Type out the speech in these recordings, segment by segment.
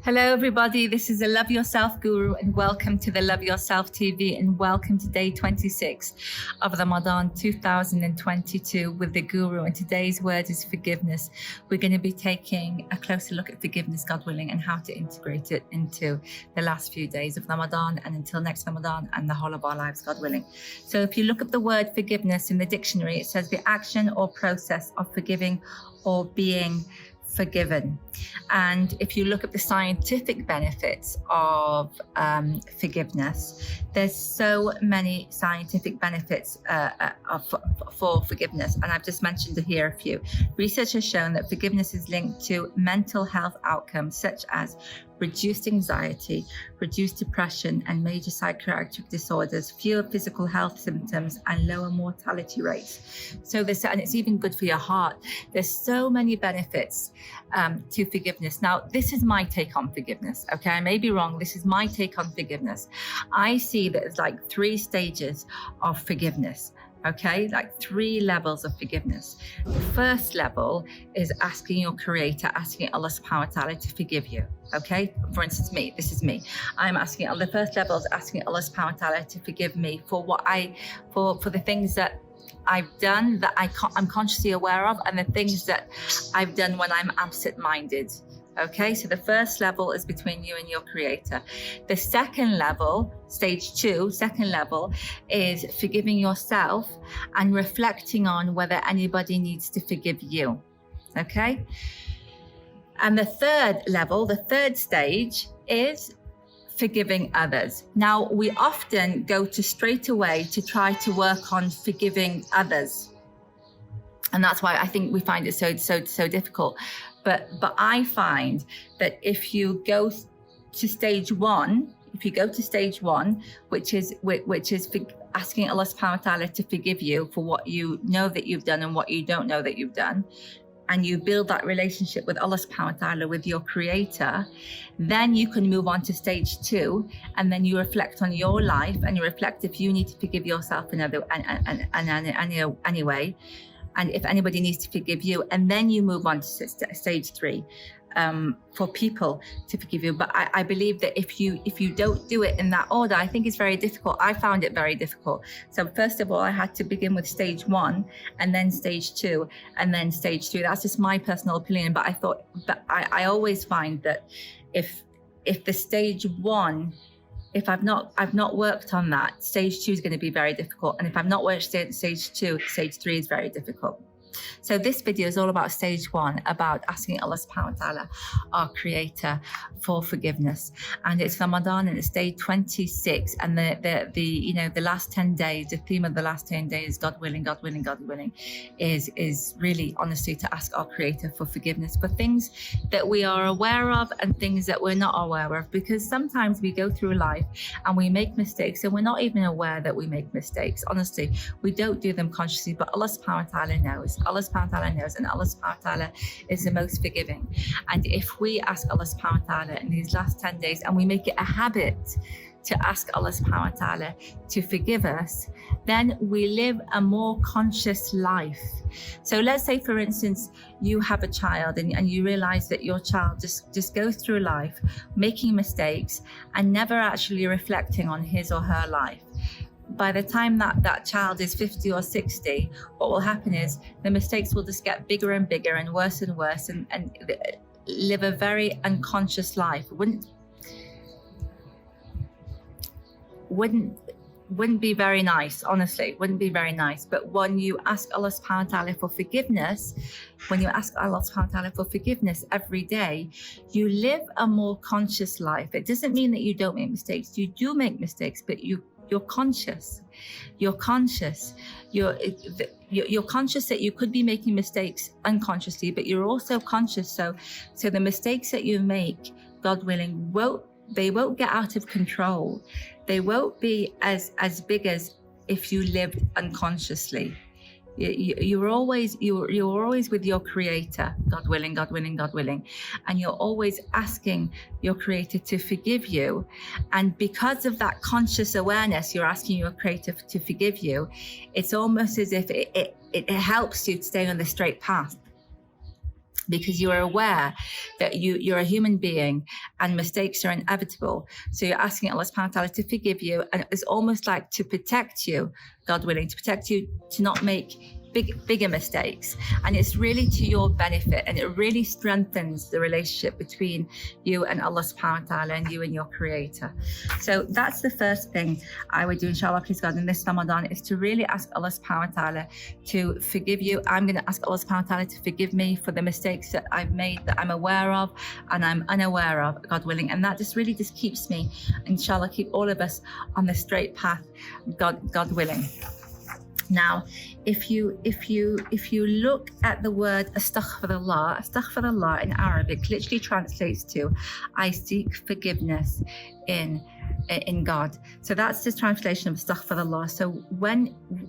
Hello, everybody. This is the Love Yourself Guru, and welcome to the Love Yourself TV, and welcome to day 26 of Ramadan 2022 with the Guru. And today's word is forgiveness. We're going to be taking a closer look at forgiveness, God willing, and how to integrate it into the last few days of Ramadan and until next Ramadan and the whole of our lives, God willing. So if you look up the word forgiveness in the dictionary, it says the action or process of forgiving or being forgiven. And if you look at the scientific benefits of forgiveness, there's so many scientific benefits for forgiveness, and I've just mentioned here a few. Research has shown that forgiveness is linked to mental health outcomes such as reduced anxiety, reduced depression, and major psychiatric disorders, fewer physical health symptoms, and lower mortality rates. So and it's even good for your heart. There's so many benefits to forgiveness. Now, this is my take on forgiveness. Okay, I may be wrong. This is my take on forgiveness. I see that it's like 3 stages of forgiveness. Okay, like 3 levels of forgiveness. The first level is asking your creator, asking Allah subhanahu wa ta'ala to forgive you. Okay, for instance, this is me. I'm asking, the first level is asking Allah subhanahu wa ta'ala to forgive me for for the things that I've done that I'm consciously aware of, and the things that I've done when I'm absent-minded. Okay, so the first level is between you and your creator. The second level, stage 2, second level, is forgiving yourself and reflecting on whether anybody needs to forgive you. Okay, and the third level, the third stage, is forgiving others. Now, we often go to straight away to try to work on forgiving others, and that's why I think we find it so difficult. But I find that if you go to stage 1, which is asking Allah subhanahu wa ta'ala to forgive you for what you know that you've done and what you don't know that you've done, and you build that relationship with Allah subhanahu wa ta'ala, with your creator, then you can move on to stage 2, and then you reflect on your life, and you reflect if you need to forgive yourself in any way, and if anybody needs to forgive you, and then you move on to stage 3 for people to forgive you. But I believe that if you don't do it in that order, I think it's very difficult. I found it very difficult. So first of all, I had to begin with stage 1, and then stage 2, and then stage 3. That's just my personal opinion. But I always find that if the stage 1, if I've not worked on that, stage 2 is going to be very difficult. And if I've not worked stage 2, stage 3 is very difficult. So this video is all about stage 1, about asking Allah subhanahu wa ta'ala, our creator, for forgiveness. And it's Ramadan, and it's day 26, and the last 10 days, the theme of the last 10 days, God willing, God willing, God willing, is really honestly to ask our creator for forgiveness for things that we are aware of and things that we're not aware of, because sometimes we go through life and we make mistakes and we're not even aware that we make mistakes. Honestly, we don't do them consciously, but Allah subhanahu wa ta'ala knows. Allah subhanahu wa ta'ala knows, and Allah subhanahu wa ta'ala is the most forgiving. And if we ask Allah subhanahu wa ta'ala in these last 10 days, and we make it a habit to ask Allah subhanahu wa ta'ala to forgive us, then we live a more conscious life. So let's say, for instance, you have a child and you realize that your child just goes through life making mistakes and never actually reflecting on his or her life. By the time that child is 50 or 60, what will happen is the mistakes will just get bigger and bigger and worse, and live a very unconscious life. Wouldn't be very nice, honestly, wouldn't be very nice. But when you ask Allah subhanahu wa ta'ala for forgiveness, every day, you live a more conscious life. It doesn't mean that you don't make mistakes. You do make mistakes, but you're conscious. You're conscious that you could be making mistakes unconsciously, but you're also conscious. So the mistakes that you make, God willing, won't get out of control. They won't be as big as if you lived unconsciously. You're always with your creator, God willing, God willing, God willing, and you're always asking your creator to forgive you. And because of that conscious awareness, you're asking your creator to forgive you. It's almost as if it helps you to stay on the straight path. because you're aware that you're a human being and mistakes are inevitable. So you're asking Allah subhanahu wa ta'ala to forgive you, and it's almost like to protect you, God willing, to protect you to not make bigger mistakes. And it's really to your benefit, and it really strengthens the relationship between you and Allah subhanahu wa ta'ala, and you and your creator. So that's the first thing I would do, inshallah, please God, in this Ramadan, is to really ask Allah subhanahu wa ta'ala to forgive you. I'm going to ask Allah subhanahu wa ta'ala to forgive me for the mistakes that I've made, that I'm aware of and I'm unaware of, God willing. And that just really just keeps me, inshallah, keep all of us on the straight path, God willing. Now, if you look at the word astaghfirullah in Arabic literally translates to I seek forgiveness in God. So that's the translation of astaghfirullah. So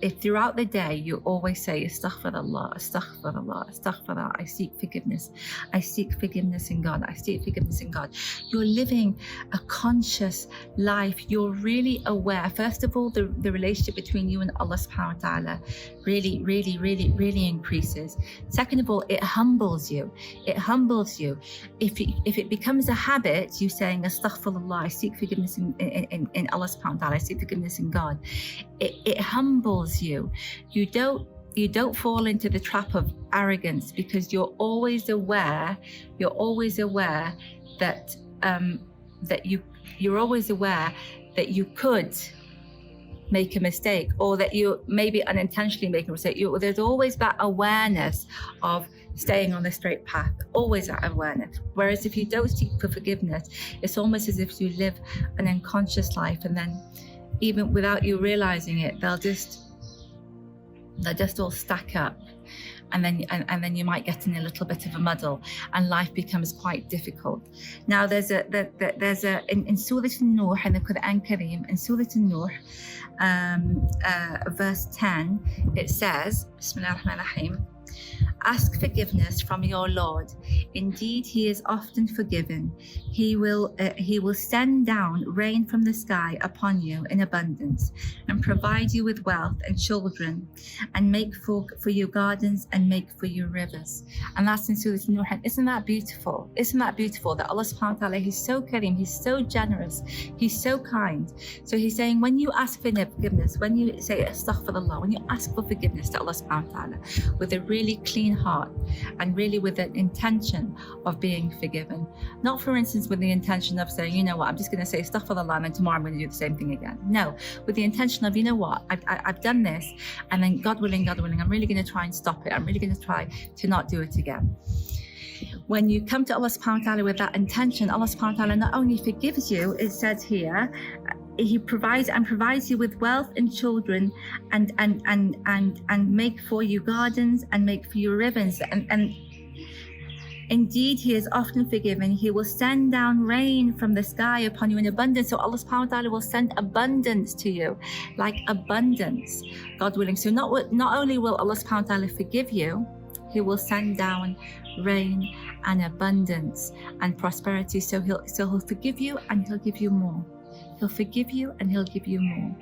if throughout the day you always say astaghfirullah, astaghfirullah, astaghfirullah, I seek forgiveness in God, I seek forgiveness in God, you're living a conscious life. You're really aware, first of all, the relationship between you and Allah subhanahu wa ta'ala really increases. Second of all, it humbles you. If it becomes a habit, you saying astaghfirullah, I seek forgiveness in Allah subhanahu wa ta'ala, I seek forgiveness in God, it humbles you. You don't fall into the trap of arrogance, because you're always aware that you're always aware that you could make a mistake, or that you maybe unintentionally make a mistake. There's always that awareness of staying on the straight path, always that awareness. Whereas if you don't seek for forgiveness, it's almost as if you live an unconscious life, and then even without you realizing it, they'll just all stack up, and then you might get in a little bit of a muddle, and life becomes quite difficult. Now there's in Surah An-Nur, in the Quran Kareem, in Surah An-Nur, verse 10, it says, Bismillah ar-Rahman ar-Rahim, ask forgiveness from your Lord. Indeed, He is often forgiving. He will send down rain from the sky upon you in abundance, and provide you with wealth and children, and make for you gardens, and make for you rivers. And that's in Surah An-Nur. Isn't that beautiful? Isn't that beautiful that Allah subhanahu wa ta'ala, He's so kareem, He's so generous, He's so kind. So He's saying, when you ask for forgiveness, when you say astaghfirullah, when you ask for forgiveness to Allah subhanahu wa ta'ala with a really clean heart, and really with an intention of being forgiven, not for instance with the intention of saying, you know what, I'm just going to say astaghfirullah and then tomorrow I'm going to do the same thing again. No, with the intention of, you know what, I've done this, and then God willing, I'm really going to try and stop it. I'm really going to try to not do it again. When you come to Allah subhanahu wa ta'ala with that intention, Allah subhanahu wa ta'ala not only forgives you, it says here, He provides you with wealth and children, and make for you gardens, and make for you rivers, and indeed He is often forgiving. He will send down rain from the sky upon you in abundance. So Allah subhanahu wa ta'ala will send abundance to you, like abundance, God willing. So not only will Allah subhanahu wa ta'ala forgive you, He will send down rain and abundance and prosperity. So he'll forgive you, and He'll give you more. He'll forgive you, and He'll give you more.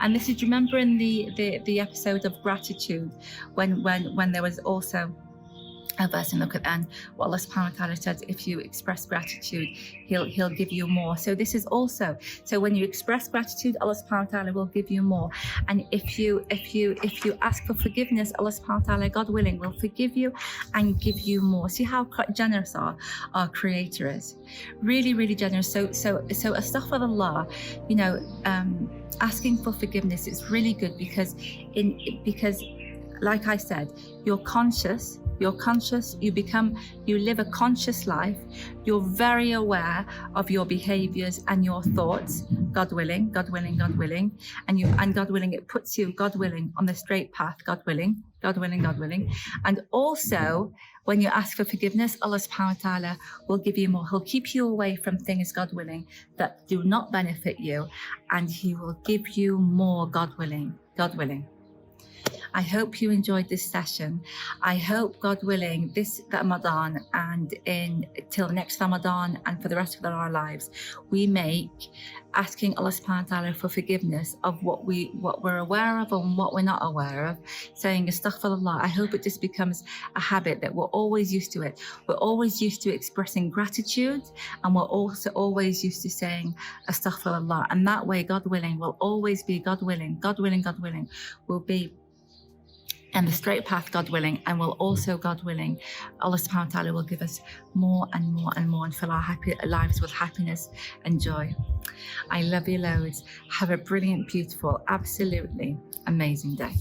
And this is, remember in the episode of gratitude, when there was also a verse in the Quran where Allah subhanahu wa ta'ala said, if you express gratitude, He'll give you more. So this is also, so when you express gratitude, Allah subhanahu wa ta'ala will give you more. And if you ask for forgiveness, Allah subhanahu wa ta'ala, God willing, will forgive you and give you more. See how generous our Creator is. Really, really generous. So astaghfirullah, asking for forgiveness is really good, because like I said, you're conscious, you live a conscious life, you're very aware of your behaviors and your thoughts, God willing, and God willing, it puts you, God willing, on the straight path, God willing. And also, when you ask for forgiveness, Allah subhanahu wa ta'ala will give you more. He'll keep you away from things, God willing, that do not benefit you, and He will give you more, God willing. I hope you enjoyed this session. I hope, God willing, this Ramadan and till next Ramadan and for the rest of our lives, we make asking Allah subhanahu wa ta'ala for forgiveness of what we're aware of and what we're not aware of, saying astaghfirullah. I hope it just becomes a habit that we're always used to it. We're always used to expressing gratitude, and we're also always used to saying astaghfirullah. And that way, God willing, will always be God willing, will be and the straight path, God willing, and will also, God willing, Allah subhanahu wa ta'ala will give us more and more and more and fill our lives with happiness and joy. I love you loads. Have a brilliant, beautiful, absolutely amazing day.